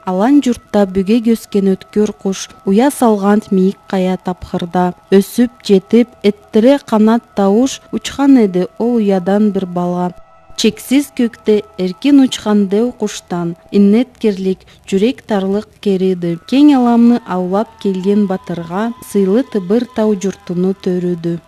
Алан журтта бүгөк өскен өткөр куш, уя салган мийик кая тапкырда. Өсүп, жетип, эттире канат тауш, учкан эди ол уядан бир бала. Чексиз көктө эркин учкан деу куштан, иннеткерлик, жүрек тарлык кериди. Кең аламны аулап келген батырга, сыйлы тыбыр тау журтуну төрүдү.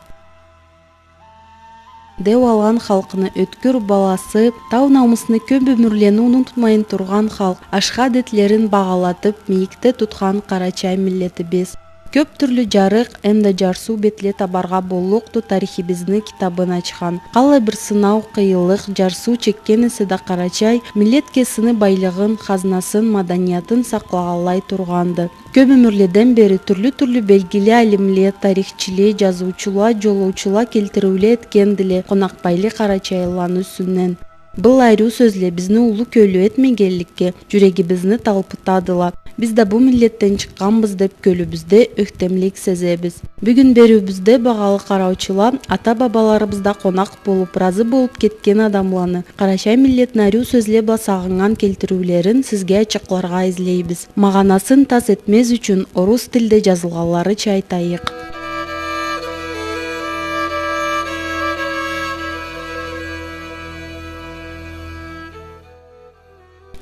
Деу алган халкыны өткөр баласы, тау намысыны көп өмүрлени унутмайын турган халк, ашхадетлерин багалатып, мийикте туткан Карачай миллетибиз. Көп түрлүү жарык, эмде жарсуу бетле табарга болукту тарихибизни китабын ачкан. Калай бир сынау, кыйылык, жарсуу чеккен эсе да Карачай миллетке сыны байлыгын, хазнасын, маданиятын саклагалай турганды. Көп өмүрледен бери түрлүү белгилүү алимлер, тарихчилер, жазуучулар, жолоочулар келтирүүлөр эткендиле Конакбайли Карачайлан үсүнөн. Бұл айруу сөзле бизни улуу көйлүү этмегенликке жүрегибизни талпытадыла. Биз да бу миллеттен чыкканбыз деп көлүбүздө өктемлик сезебиз. Бүгүн берүүбүздө багалы караучулар ата-бабаларыбызда конак болуп, разы болуп кеткен адамларны Карачай миллетин айруу сөзле басагынган келтирүүлөрүн сизге ачыкларга излейбиз. Маганасын тас этмес үчүн орус тилде жазылганларыча айтайык.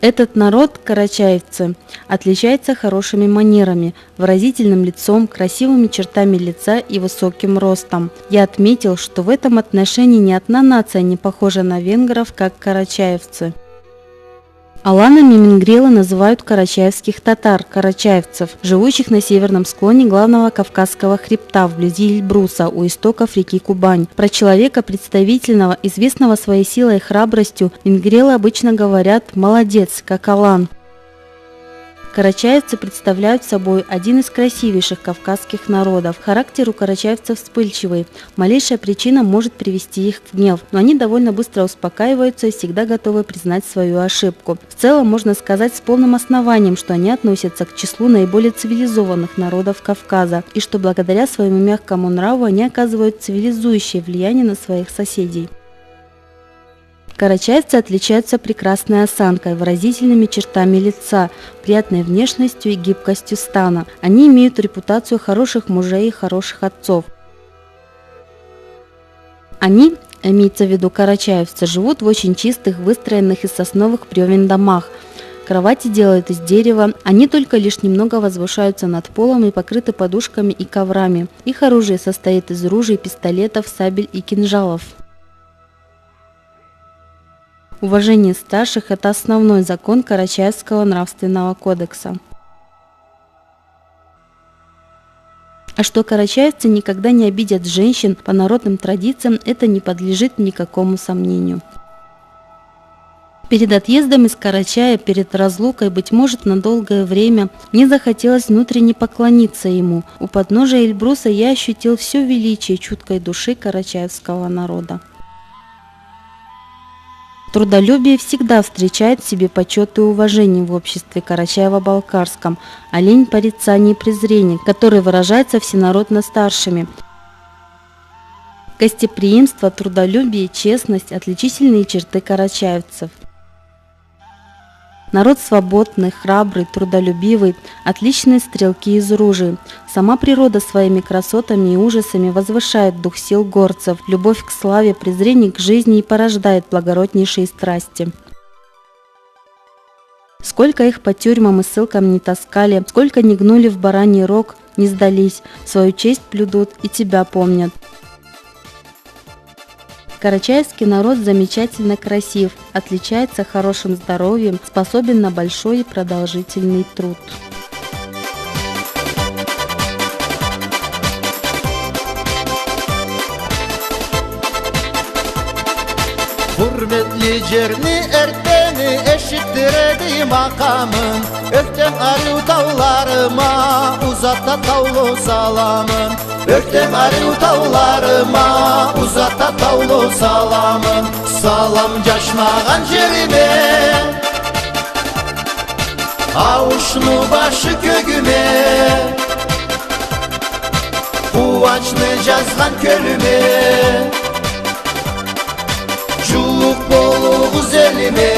Этот народ, карачаевцы, отличается хорошими манерами, выразительным лицом, красивыми чертами лица и высоким ростом. Я отметил, что в этом отношении ни одна нация не похожа на венгров, как карачаевцы. Аланами мингрелы называют карачаевских татар, карачаевцев, живущих на северном склоне главного Кавказского хребта вблизи Эльбруса, у истоков реки Кубань. Про человека представительного, известного своей силой и храбростью, мингрелы обычно говорят «молодец», как Алан. Карачаевцы представляют собой один из красивейших кавказских народов. Характер у карачаевцев вспыльчивый. Малейшая причина может привести их в гнев, но они довольно быстро успокаиваются и всегда готовы признать свою ошибку. В целом можно сказать с полным основанием, что они относятся к числу наиболее цивилизованных народов Кавказа и что благодаря своему мягкому нраву они оказывают цивилизующее влияние на своих соседей. Карачаевцы отличаются прекрасной осанкой, выразительными чертами лица, приятной внешностью и гибкостью стана. Они имеют репутацию хороших мужей и хороших отцов. Они, имеется в виду карачаевцы, живут в очень чистых, выстроенных из сосновых бревен домах. Кровати делают из дерева, они только лишь немного возвышаются над полом и покрыты подушками и коврами. Их оружие состоит из ружей, пистолетов, сабель и кинжалов. Уважение старших – это основной закон Карачаевского нравственного кодекса. А что карачаевцы никогда не обидят женщин по народным традициям, это не подлежит никакому сомнению. Перед отъездом из Карачая, перед разлукой, быть может, на долгое время, мне захотелось внутренне поклониться ему. У подножия Эльбруса я ощутил все величие чуткой души карачаевского народа. Трудолюбие всегда встречает в себе почет и уважение в обществе Карачаево-Балкарском, а лень – порицание и презрение, которое выражается всенародно старшими. Гостеприимство, трудолюбие, честность – отличительные черты карачаевцев. Народ свободный, храбрый, трудолюбивый, отличные стрелки из ружей. Сама природа своими красотами и ужасами возвышает дух сил горцев, любовь к славе, презрение к жизни и порождает благороднейшие страсти. Сколько их по тюрьмам и ссылкам не таскали, сколько не гнули в бараний рог, не сдались, свою честь блюдут и тебя помнят. Карачаевский народ замечательно красив, отличается хорошим здоровьем, способен на большой и продолжительный труд. Hürmetli cerni erteni eşittiredi makamın. Öktem arı tavlarıma uzatta tavlu salamın. Öktem arı tavlarıma uzatta tavlu salamın. Salam caşmağan cerime, avuçlu başı kögüme, Kuvaçlı cazgan kölüme, Çuluk bolu güzelime.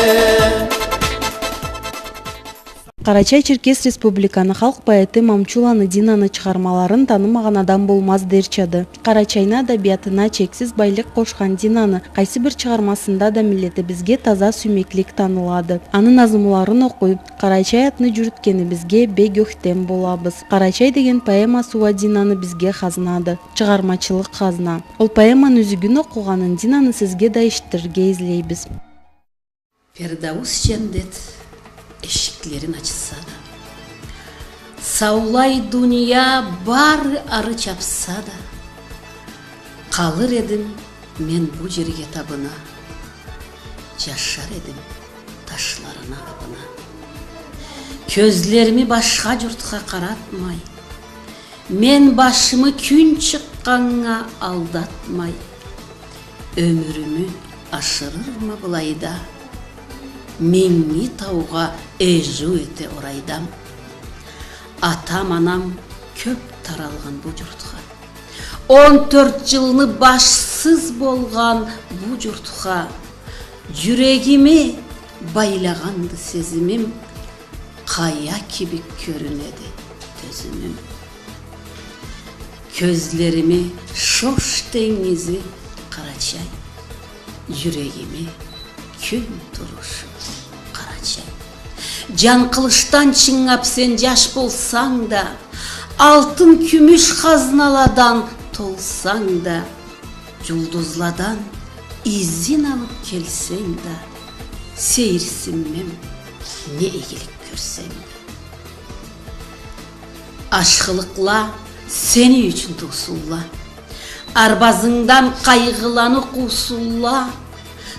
Карачай-Черкес Республиканы халк поэты Мамчуланы Динаны чыгармаларын таанымаган адам болмаз дерчады. Карачайна адабиятына чексиз байлык кошкан Динаны кайсы бир чыгармасында да миллетибизге таза сүймеклик таанылады. Анын азымларын окуй, Карачай атны жүрүткенибизге бегөктем болабыз. Карачай деген поэма суа Динаны бизге казынады. Чыгармачылык казына. Ол поэманын үзүгүн окуганын Динаны сизге да иштирге излейбиз. Фердаус жендет eşiklerin açsa da, saulay dünya bari arı çapsa da, kalır edim men bu jerge tabına, yaşar edim taşlarına abına. Közlerimi başka yurtga karatmay, men başımı gün çıkkanğa aldatmay, ömrümü aşırır mı bulayda, Minni tauğa eju ete oraydam. Atam anam köp taralgan bu yurtga. 14 yılını başsız bolgan bu yurtga. Yüreğimi baylagandı sezimim. Kaya gibi görünedi gözümüm. Közlerimi şoş denizi Karaçay. Yüreğimi gün duruşu Karacay. Can kılıçtan çingap sen yaş bolsan da, altın kümüş haznaladan tolsan da, yulduzladan izin alıp gelsen de, seyirsinmem ne iyilik görsem de. Aşkılıkla seni için tosulla, arbazından kaygılanı kusulla,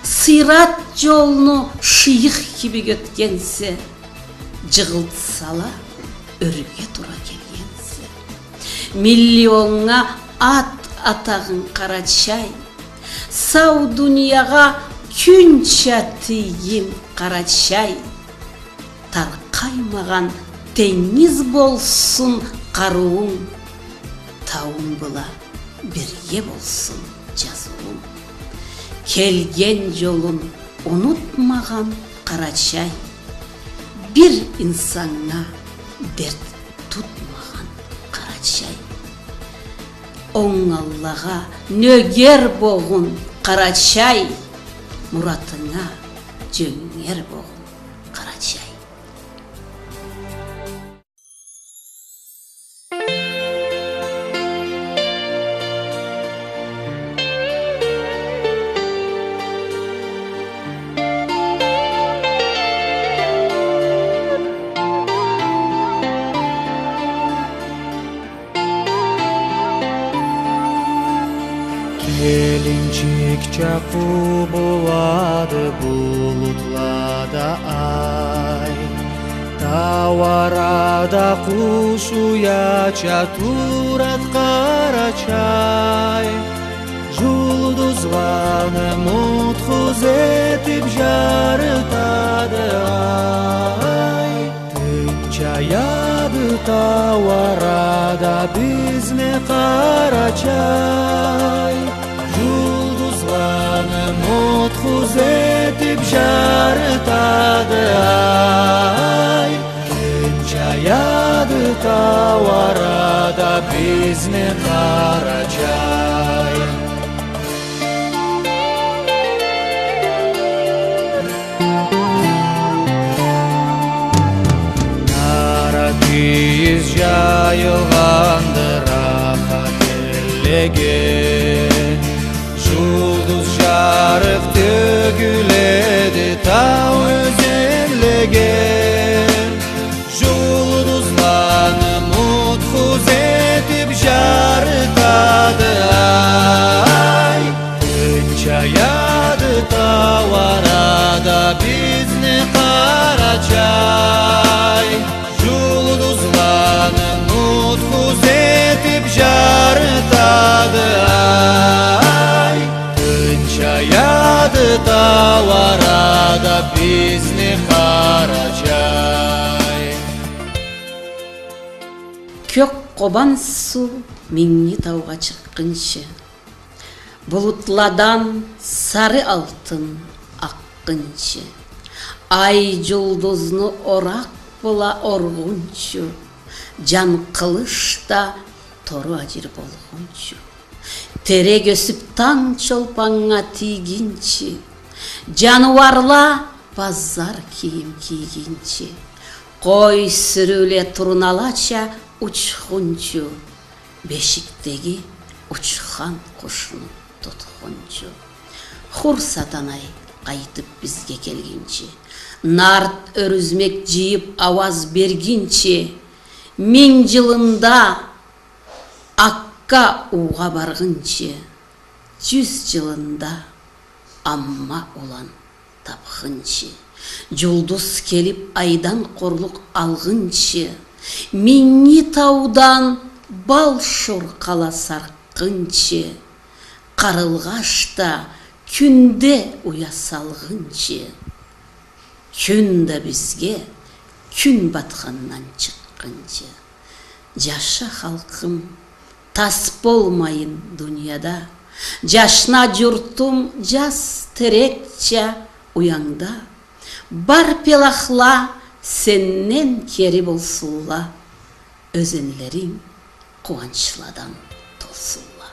Sırat yolunu şıyık gibi götkense, cığıltsala örüge tura gelgense. Milyonga at atağın Karaçay, sav dünyaga kün çatıyım Karaçay. Tarkaymagan deniz bolsun karuğun, taun bula birge bolsun cazığım. Kelgen yolun unutmagan Karaçay, bir insana dert tutmagan Karaçay. On Allah'a nöger boğun Karaçay, muratına jönger boğun Karaçay. Gelincik çapı buladı bulutlada ay, Tavarada kuşuya çaturat Karaçay. Жұлдызланы мутхуз etip жарытады ay, Түн чаяды Tavarada bizne Karaçay. Жұлдызланы мутхуз etip жарытады ay, Түн чаяды Tavarada bizne Karaçay. Naratiz jayılgandır rahat elege, Жұлдыз жарық төгіледі тау өзенлеге. Жұлдызланы мутхуз етіп жарыта тау арада бизни кара чай. Жулдузларнын нутку этип жарытады ай. Күн чаяды тау арада бизни кара чай. Көк кобан суу миңни тауга чыккынчы, булутладан сары алтын аккынчы, ай жулдузну орак була оргунчу, жан кылышта тору ажыр болгончу, терек өсүп таң чолпаңга тийгинчи, жаныбарла базар кийим кийгинчи, кой сүрүле туруналача учхунчу, бешиктеги учхан кушуну туткунчу. Хур сатанай кайтып бизге келгинчи, нарт өрүзмек жийип аваз бергинчи, миң жылында акка уга баргынчы, 100 жылында амма улан тапкынчы, жулдуз келип айдан корлук алгынчы, миңни таудан бал шоркала саркынчы, карылгашта күндө уя салгынчы, күн да бизге күн баткандан чыккынчы. Жаша халкым, тас болмайын дүйнөдө, жашна журтум жас терекче уяңда, бар пелахла сеннен кери болсулла, өзүнлөрүң кубанчладан толсулла.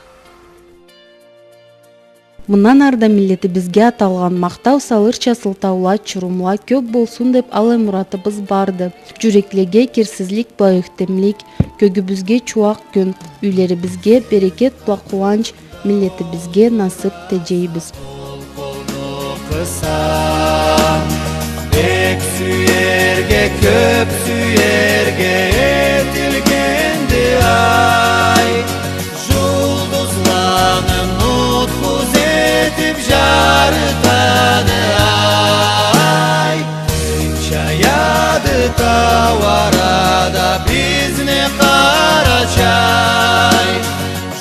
Мындан арда миллети бизге аталган мактау салырча сылтаула чурумла көп болсун деп алай муратыбыз барды. Жүрөклерге кирсизлик байыктемлик, көгүбүзгө чуак күн, үйлерибизге берекет була кубанч, миллети бизге насып тежейбиз. Бек сүйерге, көп сүйерге этилгенди ай. Жулдузларнын нутку этип жарытады ай. Күн чаяды тау арада бизни кара чай.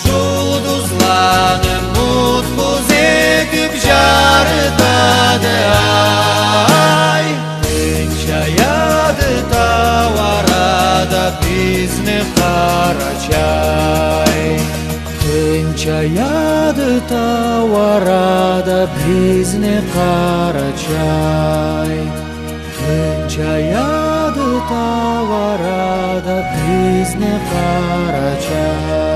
Жулдузларнын нутку этип жарытады ай. Күн чаяды тау арада бизни кара чай. Күн чаяды тау арада бизни кара чай. Күн чаяды тау арада бизни кара чай.